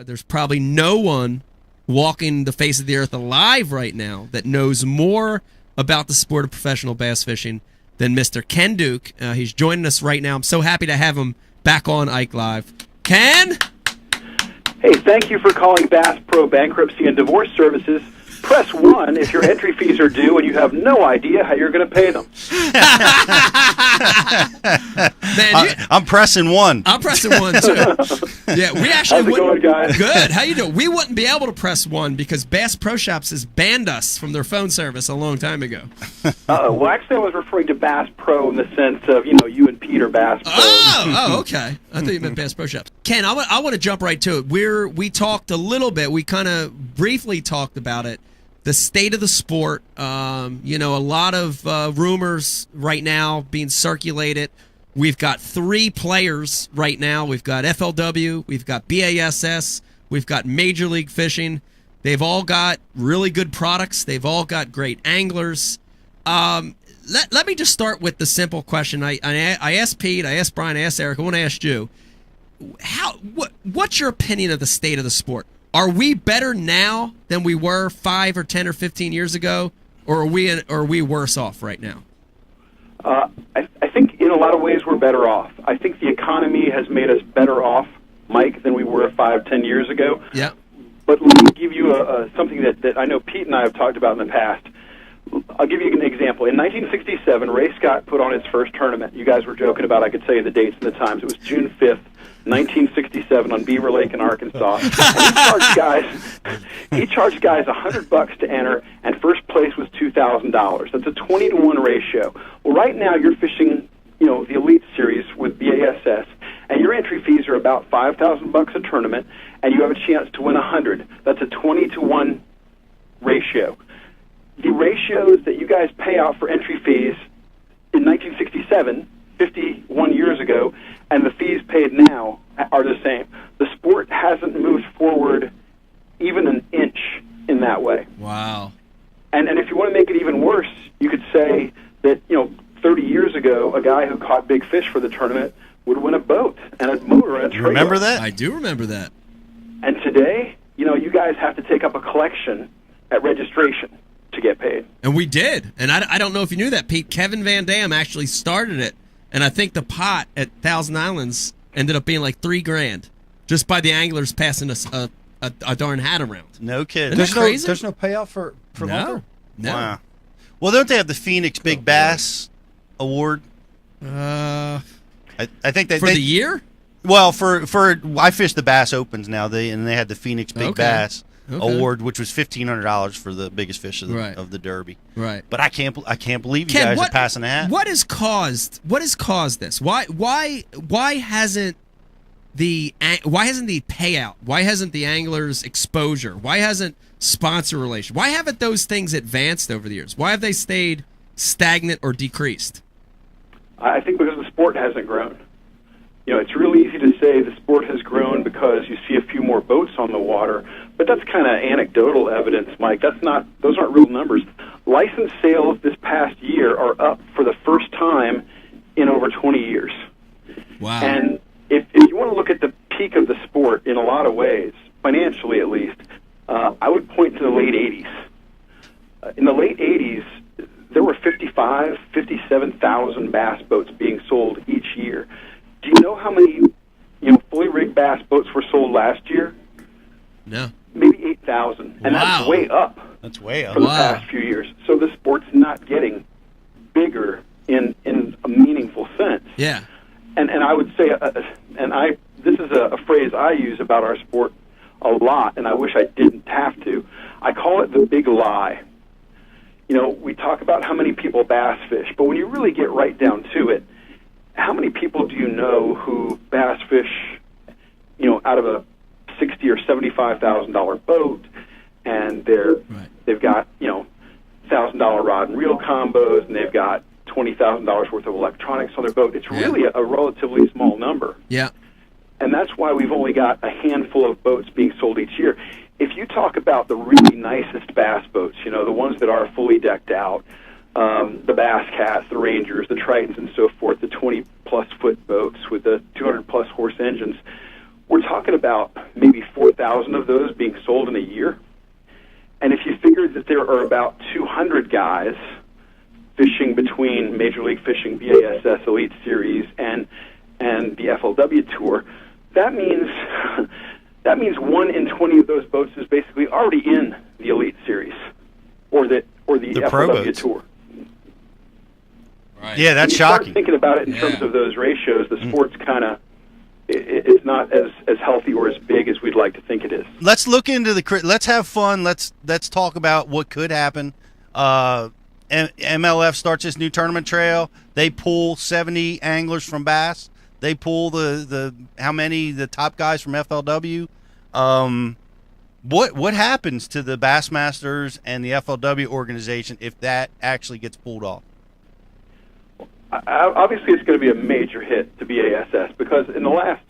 There's probably no one walking the face of the earth alive right now that knows more about the sport of professional bass fishing than Mr. Ken Duke. He's joining us right now. I'm so happy to have him back on Ike Live. Ken? Hey, thank you for calling Bass Pro Bankruptcy and Divorce Services. Press 1 if your entry fees are due and you have no idea how you're going to pay them. Man, I'm pressing 1. I'm pressing 1 too. Yeah, we actually How's it going, guys? Good. How you doing? We wouldn't be able to press 1 because Bass Pro Shops has banned us from their phone service a long time ago. Well, actually, I was referring to Bass Pro in the sense of, you and Peter Bass Pro. Oh, okay. I thought you meant Bass Pro Shops. Ken, I want to jump right to it. We talked a little bit. We kind of briefly talked about it. The state of the sport, a lot of rumors right now being circulated. We've got 3 players right now. We've got FLW, we've got BASS, we've got Major League Fishing. They've all got really good products. They've all got great anglers. Let me just start with the simple question. I asked Pete, I asked Brian, I asked Eric. I want to ask you, what's your opinion of the state of the sport? Are we better now than we were 5 or 10 or 15 years ago, or are we worse off right now? I think in a lot of ways we're better off. I think the economy has made us better off, Mike, than we were 5, 10 years ago. Yeah. But let me give you something that I know Pete and I have talked about in the past. I'll give you an example. In 1967, Ray Scott put on his first tournament. You guys were joking about, I could say the dates and the times. It was June 5th, 1967 on Beaver Lake in Arkansas. And he charged guys $100 to enter, and first place was $2,000. That's a 20-to-1 ratio. Well, right now you're fishing, the Elite Series with BASS, and your entry fees are about $5,000 a tournament, and you have a chance to win 100. That's a 20-to-1 ratio. The ratios that you guys pay out for entry fees in 1967, 51 years ago, and the fees paid now are the same. The sport hasn't moved forward even an inch in that way. Wow. And if you want to make it even worse, you could say that, 30 years ago, a guy who caught big fish for the tournament would win a boat and a motor and a trailer. Remember that? I do remember that. And today, you guys have to take up a collection at registration to get paid. And we did. And I don't know if you knew that, Pete. Kevin Van Dam actually started it. And I think the pot at Thousand Islands ended up being like $3,000 just by the anglers passing us a darn hat around. No kidding. Isn't that crazy? There's no payout for lumber? No. Wow. Well, don't they have the Phoenix Big Bass Award? I think they for the year? Well, for I fish the Bass Opens now. They had the Phoenix Big Bass Award, which was $1,500 for the biggest fish of the Derby. Right. But I can't believe you Ken, guys are passing the hat. What has caused this? Why hasn't the payout? Why hasn't the anglers' exposure? Why hasn't sponsor relation? Why haven't those things advanced over the years? Why have they stayed stagnant or decreased? I think because the sport hasn't grown. It's really easy to say the sport has grown because you see a few more boats on the water, but that's kind of anecdotal evidence, Mike. Those aren't real numbers. License sales this past year are up for the first time in over 20 years. Wow. And if you want to look at the peak of the sport in a lot of ways, financially at least, I would point to the late 80s. In the late 80s, there were 57,000 bass boats being sold each year. Do you know how many, fully rigged bass boats were sold last year? No. Maybe 8,000. And that's way up. That's way up. For the past few years. So the sport's not getting bigger in a meaningful sense. Yeah. And I would say, this is a phrase I use about our sport a lot, and I wish I didn't have to. I call it the big lie. We talk about how many people bass fish, but when you really get right down to it, how many people do you know who bass fish, out of a $60,000 or $75,000 boat, and they've got $1,000 rod and reel combos, and they've got $20,000 worth of electronics on their boat? It's really a relatively small number. Yeah. And that's why we've only got a handful of boats being sold each year. If you talk about the really nicest bass boats, the ones that are fully decked out, the Bass Cats, the Rangers, the Tritons, and so forth, the 20-plus foot boats with the 200-plus horse engines, we're talking about maybe 4,000 of those being sold in a year. And if you figured that there are about 200 guys fishing between Major League Fishing BASS Elite Series and the FLW Tour, that means 1 in 20 of those boats is basically already in the Elite Series or the FLW Tour. Right. Yeah, that's shocking. Start thinking about it in terms of those ratios, the sport's kind of it's not as healthy or as big as we'd like to think it is. Let's look into let's have fun. Let's talk about what could happen. MLF starts this new tournament trail. They pull 70 anglers from Bass. They pull the top guys from FLW. What happens to the Bassmasters and the FLW organization if that actually gets pulled off? Obviously, it's going to be a major hit to BASS because in the last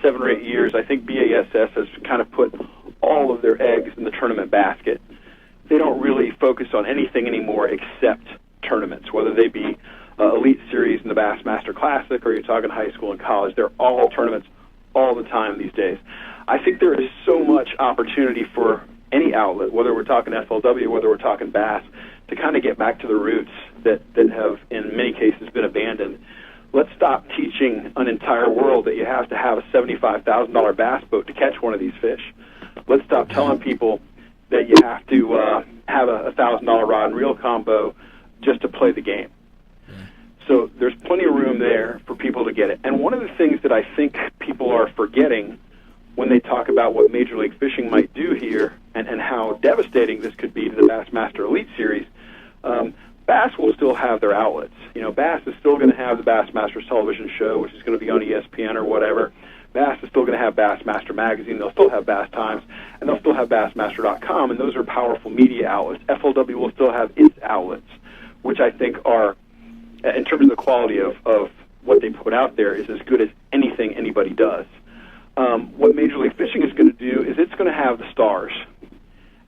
7 or 8 years, I think BASS has kind of put all of their eggs in the tournament basket. They don't really focus on anything anymore except tournaments, whether they be Elite Series and the Bassmaster Classic, or you're talking high school and college. They're all tournaments all the time these days. I think there is so much opportunity for any outlet, whether we're talking FLW, whether we're talking Bass, to kind of get back to the roots that have, in many cases, been abandoned. Let's stop teaching an entire world that you have to have a $75,000 bass boat to catch one of these fish. Let's stop telling people that you have to have a $1,000 rod and reel combo just to play the game. So there's plenty of room there for people to get it. And one of the things that I think people are forgetting when they talk about what Major League Fishing might do here and how devastating this could be to the Bassmaster Elite Series, Bass will still have their outlets. You know, Bass is still going to have the Bassmasters television show, which is going to be on ESPN or whatever. Bass is still going to have Bassmaster Magazine. They'll still have Bass Times, and they'll still have Bassmaster.com, and those are powerful media outlets. FLW will still have its outlets, which I think are, in terms of the quality of what they put out there, is as good as anything anybody does. What Major League Fishing is going to do is it's going to have the stars,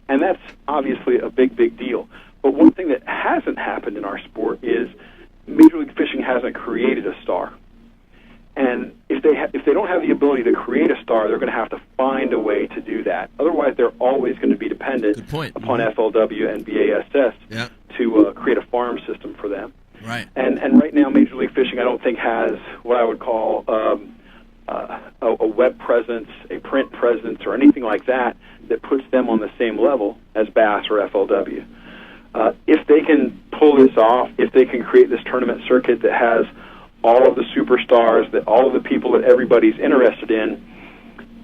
and that's obviously a big, big deal. But one thing that hasn't happened in our sport is Major League Fishing hasn't created a star. And if they don't have the ability to create a star, they're going to have to find a way to do that. Otherwise, they're always going to be dependent upon FLW and BASS to create a farm system for them. Right. And right now, Major League Fishing, I don't think, has what I would call a web presence, a print presence, or anything like that puts them on the same level as Bass or FLW. If they can pull this off, if they can create this tournament circuit that has all of the superstars, that all of the people that everybody's interested in,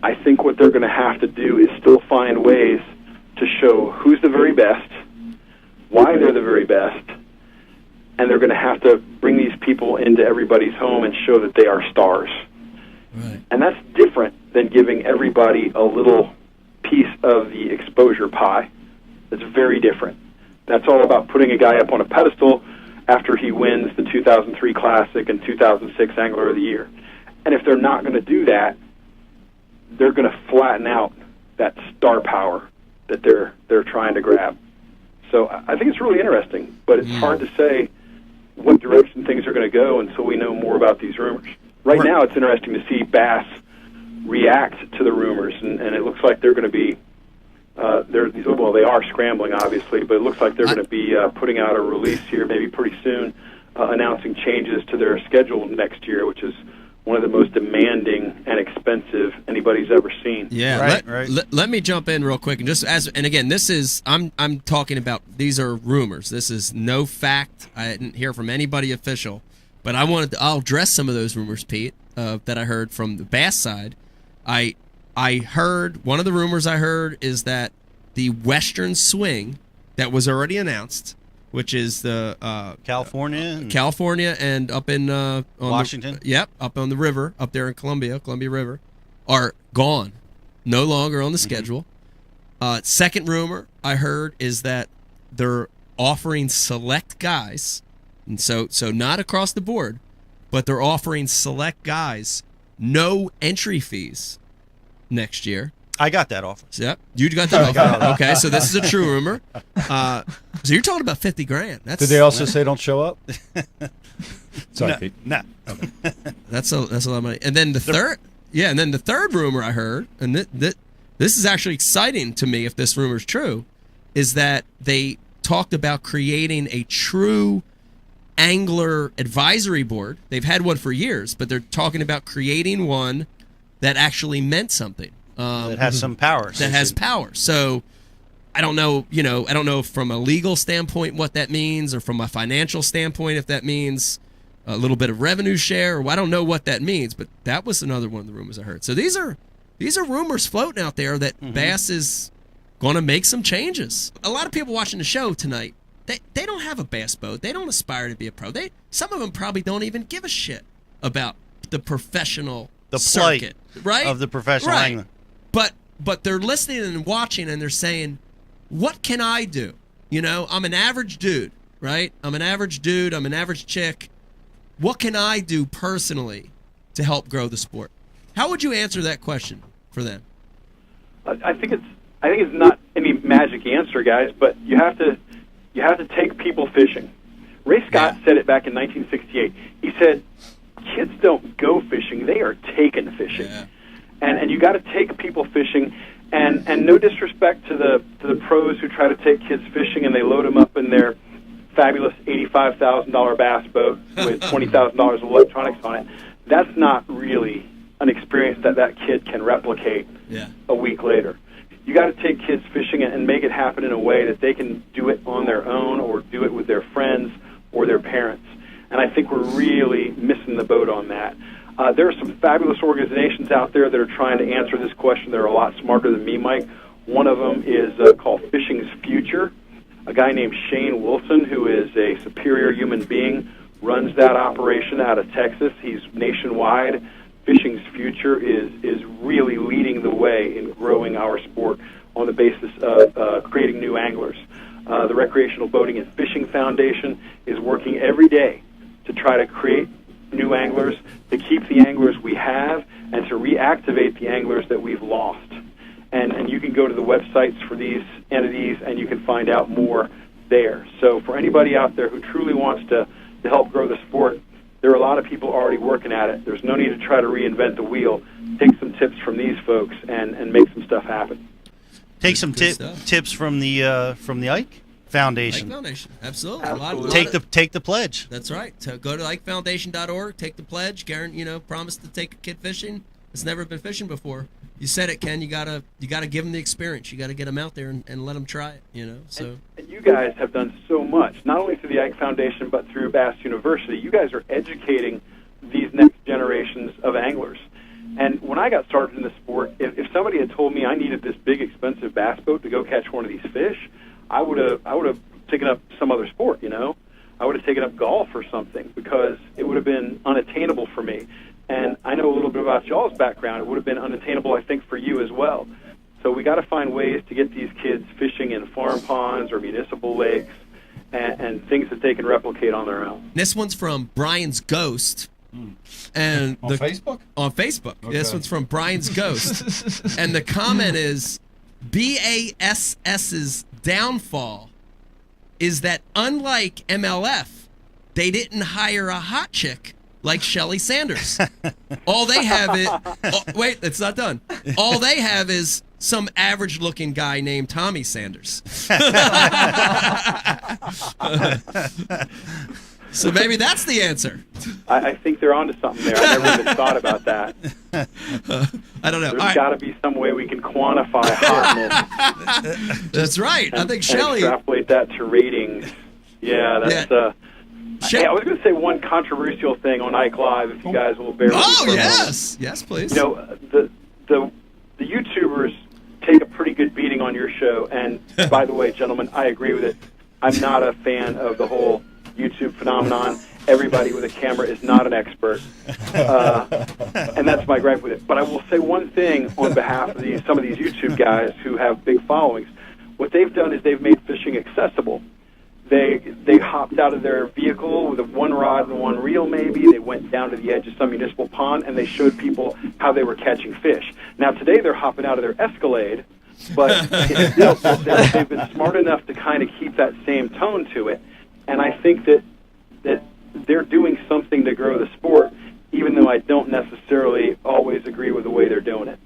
I think what they're going to have to do is still find ways to show who's the very best, why they're the very best, and they're going to have to bring these people into everybody's home and show that they are stars. Right. And that's different than giving everybody a little piece of the exposure pie. It's very different. That's all about putting a guy up on a pedestal after he wins the 2003 Classic and 2006 Angler of the Year. And if they're not going to do that, they're going to flatten out that star power that they're trying to grab. So I think it's really interesting, but it's hard to say what direction things are going to go until we know more about these rumors. Right now, it's interesting to see Bass react to the rumors, and it looks like they're going to be they are scrambling, obviously, but it looks like they're going to be putting out a release here maybe pretty soon, announcing changes to their schedule next year, which is one of the most demanding and expensive anybody's ever seen. Yeah, let me jump in real quick, and again, this is I'm talking about, these are rumors. This is no fact. I didn't hear from anybody official, but I'll address some of those rumors, Pete, that I heard from the Bass side. I heard, one of the rumors I heard is that the Western Swing that was already announced, which is the California and up in Washington. Up on the river, up there in Columbia River, are gone, no longer on the schedule. Second rumor I heard is that they're offering select guys, and so not across the board, but they're offering select guys no entry fees next year. I got that offer. Yep, you got that offer. Okay, so this is a true rumor. So you're talking about $50,000. Did they also say don't show up? Sorry, no, Pete. No. That's a lot of money. And then the third. Yeah, and then the third rumor I heard, and this is actually exciting to me if this rumor is true, is that they talked about creating a true angler advisory board. They've had one for years, but they're talking about creating one that actually meant something. That has some power. That has power. So I don't know, I don't know from a legal standpoint what that means, or from a financial standpoint if that means a little bit of revenue share, or I don't know what that means, but that was another one of the rumors I heard. So these are rumors floating out there that Bass is going to make some changes. A lot of people watching the show tonight, they don't have a bass boat. They don't aspire to be a pro. Some of them probably don't even give a shit about the professional circuit, right? Of the professional angler. But they're listening and watching, and they're saying, what can I do? I'm an average dude, right? I'm an average dude. I'm an average chick. What can I do personally to help grow the sport? How would you answer that question for them? I think it's not any magic answer, guys, but you have to take people fishing. Ray Scott said it back in 1968. He said, "Kids don't go fishing; they are taken fishing." Yeah. And you got to take people fishing. And no disrespect to the pros who try to take kids fishing and they load them up in their fabulous $85,000 bass boat with $20,000 of electronics on it. That's not really an experience that kid can replicate a week later. You got to take kids fishing and make it happen in a way that they can do it on their own or do it with their friends or their parents. And I think we're really missing the boat on that. There are some fabulous organizations out there that are trying to answer this question. They're a lot smarter than me, Mike. One of them is called Fishing's Future. A guy named Shane Wilson, who is a superior human being, runs that operation out of Texas. He's nationwide. Fishing's Future is really leading the way in growing our sport on the basis of creating new anglers. The Recreational Boating and Fishing Foundation is working every day to try to create new anglers, to keep the anglers we have, and to reactivate the anglers that we've lost. And you can go to the websites for these entities, and you can find out more there. So for anybody out there who truly wants to help grow the sport, there are a lot of people already working at it. There's no need to try to reinvent the wheel. Take some tips from these folks and make some stuff happen. Take some tips from the Ike Foundation. Ike Foundation, absolutely. Take the pledge. That's right. So go to IkeFoundation.org, take the pledge. Promise to take a kid fishing. It's never been fishing before. You said it, Ken. You gotta give them the experience. You gotta get them out there and let them try it. So. And you guys have done so much, not only through the Ike Foundation but through Bass University. You guys are educating these next generations of anglers. And when I got started in the sport, if somebody had told me I needed this big, expensive bass boat to go catch one of these fish, I would have taken up some other sport. I would have taken up golf or something because it would have been unattainable for me. And I know a little bit about y'all's background. It would have been unattainable, I think, for you as well. So we got to find ways to get these kids fishing in farm ponds or municipal lakes and things that they can replicate on their own. This one's from Brian's Ghost. And on Facebook? On Facebook. Okay. This one's from Brian's Ghost. And the comment is, BASS's downfall is that unlike MLF, they didn't hire a hot chick like Shelly Sanders. All they have is... wait, it's not done. All they have is some average-looking guy named Tommy Sanders. So maybe that's the answer. I think they're onto something there. I never even thought about that. I don't know. There's got to be some way we can quantify hotness. That's right. I think Shelly... extrapolate that to ratings. Yeah, that's... I was going to say one controversial thing on Ike Live, if you guys will bear with me. Oh, yes. Yes, please. The YouTubers take a pretty good beating on your show. And by the way, gentlemen, I agree with it. I'm not a fan of the whole YouTube phenomenon. Everybody with a camera is not an expert. And that's my gripe with it. But I will say one thing on behalf of some of these YouTube guys who have big followings. What they've done is they've made fishing accessible. They hopped out of their vehicle with one rod and one reel maybe. They went down to the edge of some municipal pond, and they showed people how they were catching fish. Now, today they're hopping out of their Escalade, but they've been smart enough to kind of keep that same tone to it. And I think that they're doing something to grow the sport, even even though I don't necessarily always agree with the way they're doing it.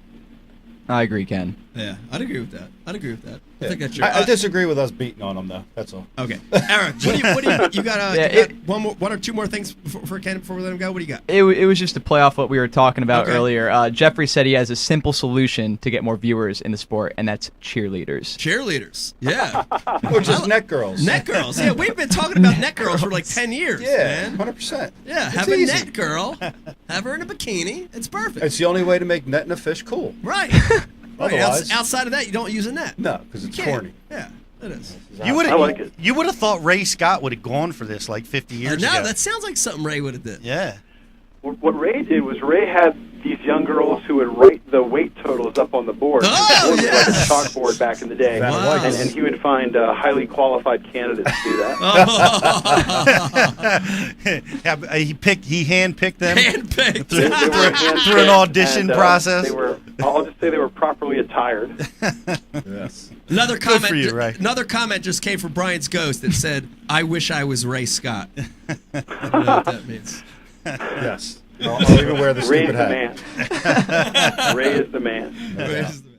I agree, Ken. Yeah, I'd agree with that. Yeah. I think that's true. I disagree with us beating on them, though. That's all. Okay, Eric, what do you got? You got one or two more things for Ken before we let him go? What do you got? It was just to play off what we were talking about earlier. Jeffrey said he has a simple solution to get more viewers in the sport, and that's cheerleaders. Cheerleaders, yeah. Which is net girls. Net girls, yeah. We've been talking about net girls for like 10 years, Yeah, man. 100%. Yeah, It's have a easy. net girl, have her in a bikini. It's perfect. It's the only way to make netting a fish cool. Right. Otherwise, Outside of that, you don't use a net. no, because it's You can't. corny. Yeah, it is. You would I like it. You would have thought Ray Scott would have gone for this like 50 years No, ago. that sounds like something Ray would have did. Yeah. What Ray did was Ray had these young girls who would write the weight totals up on the board. Oh, It was yes. like a chalkboard back in the day. Wow. And he would find highly qualified candidates to do that. He handpicked them Handpicked. They were through an audition and, process. I'll just say they were properly attired. Yes. Another comment. for you, Ray. Another comment just came from Brian's ghost that said, "I wish I was Ray Scott." I don't know what that means. Yes. I'll even wear the Ray stupid is the hat. man. Ray is the man. Ray is the